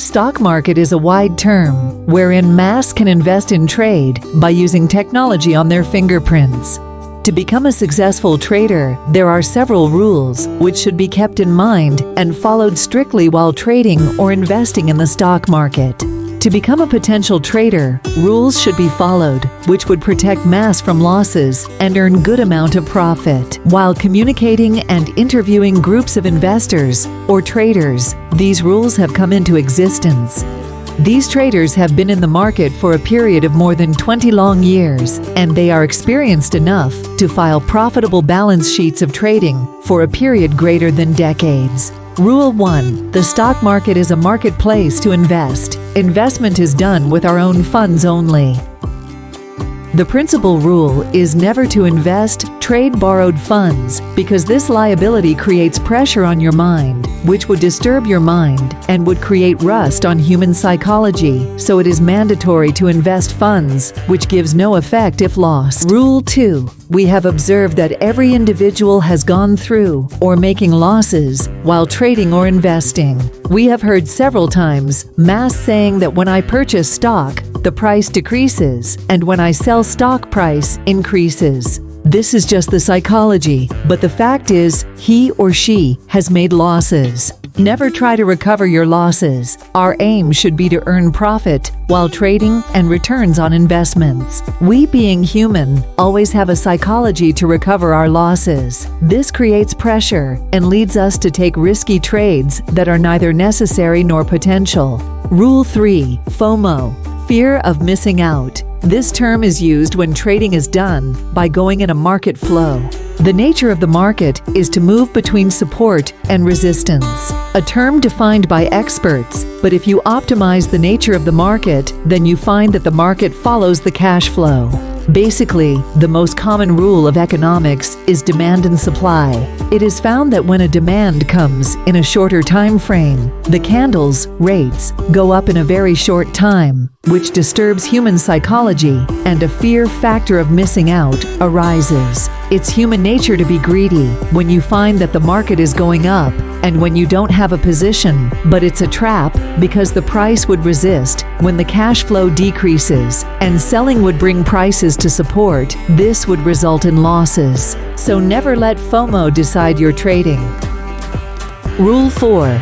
Stock market is a wide term wherein mass can invest in trade by using technology on their fingerprints. To become a successful trader, there are several rules which should be kept in mind and followed strictly while trading or investing in the stock market. To become a potential trader, rules should be followed, which would protect mass from losses and earn good amount of profit. While communicating and interviewing groups of investors or traders, these rules have come into existence. These traders have been in the market for a period of more than 20 long years, and they are experienced enough to file profitable balance sheets of trading for a period greater than decades. Rule 1. The stock market is a marketplace to invest. Investment is done with our own funds only. The principal rule is never to invest, trade borrowed funds, because this liability creates pressure on your mind, which would disturb your mind and would create rust on human psychology, so it is mandatory to invest funds, which gives no effect if lost. Rule 2. We have observed that every individual has gone through or making losses while trading or investing. We have heard several times mass saying that when I purchase stock, the price decreases, and when I sell stock, price increases. This is just the psychology, but the fact is, he or she has made losses. Never try to recover your losses. Our aim should be to earn profit while trading and returns on investments. We, being human, always have a psychology to recover our losses. This creates pressure and leads us to take risky trades that are neither necessary nor potential. Rule 3. FOMO. Fear of missing out. This term is used when trading is done by going in a market flow. The nature of the market is to move between support and resistance, a term defined by experts, but if you optimize the nature of the market, then you find that the market follows the cash flow. Basically, the most common rule of economics is demand and supply. It is found that when a demand comes in a shorter time frame, the candles, rates, go up in a very short time, which disturbs human psychology, and a fear factor of missing out arises. It's human nature to be greedy when you find that the market is going up and when you don't have a position, but it's a trap because the price would resist when the cash flow decreases, and selling would bring prices to support. This would result in losses. So never let FOMO decide your trading. Rule 4.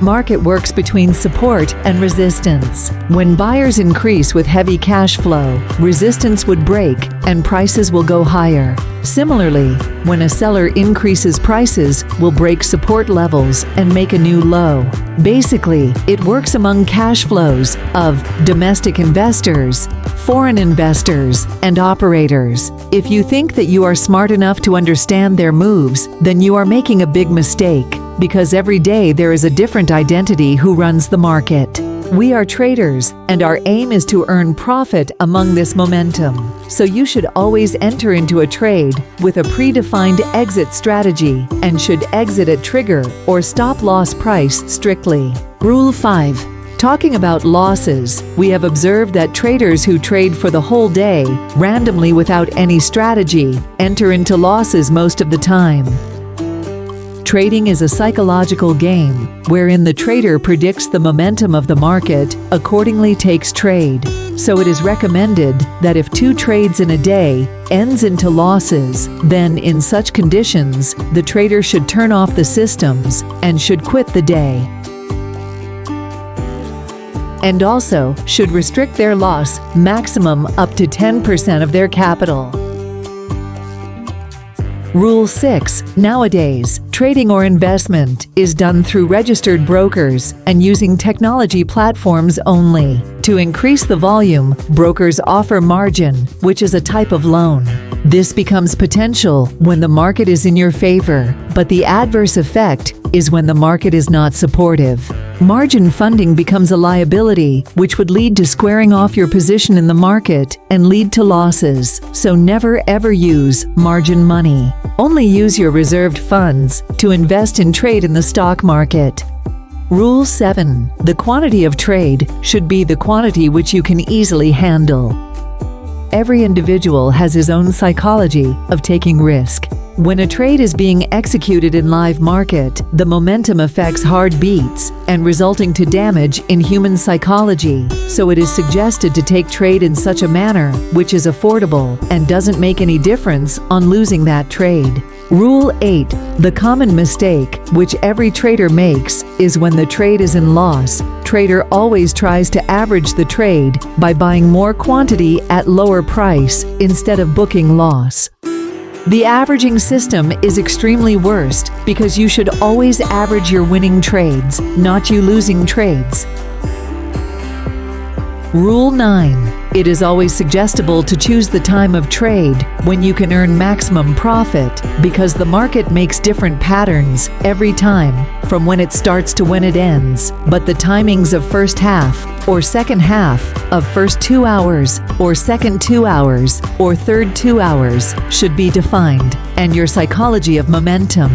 Market works between support and resistance. When buyers increase with heavy cash flow, resistance would break and prices will go higher. Similarly, when a seller increases prices, will break support levels and make a new low. Basically, it works among cash flows of domestic investors, foreign investors, and operators. If you think that you are smart enough to understand their moves, then you are making a big mistake, because every day there is a different identity who runs the market. We are traders, and our aim is to earn profit among this momentum. So you should always enter into a trade with a predefined exit strategy and should exit at trigger or stop-loss price strictly. Rule 5. Talking about losses, we have observed that traders who trade for the whole day, randomly without any strategy, enter into losses most of the time. Trading is a psychological game wherein the trader predicts the momentum of the market, accordingly takes trade. So it is recommended that if 2 trades in a day ends into losses, then in such conditions, the trader should turn off the systems and should quit the day. And also should restrict their loss maximum up to 10% of their capital. Rule 6. Nowadays, trading or investment is done through registered brokers and using technology platforms only. To increase the volume, brokers offer margin, which is a type of loan. This becomes potential when the market is in your favor, but the adverse effect is when the market is not supportive. Margin funding becomes a liability, which would lead to squaring off your position in the market and lead to losses. So never ever use margin money. Only use your reserved funds to invest and trade in the stock market. Rule 7. The quantity of trade should be the quantity which you can easily handle. Every individual has his own psychology of taking risk. When a trade is being executed in live market, the momentum affects hard beats and resulting to damage in human psychology, so it is suggested to take trade in such a manner which is affordable and doesn't make any difference on losing that trade. Rule 8. The common mistake, which every trader makes, is when the trade is in loss. Trader always tries to average the trade by buying more quantity at lower price instead of booking loss. The averaging system is extremely worst because you should always average your winning trades, not you losing trades. Rule 9. It is always suggestible to choose the time of trade when you can earn maximum profit because the market makes different patterns every time from when it starts to when it ends. But the timings of first half or second half of first 2 hours or second 2 hours or third 2 hours should be defined, and your psychology of momentum.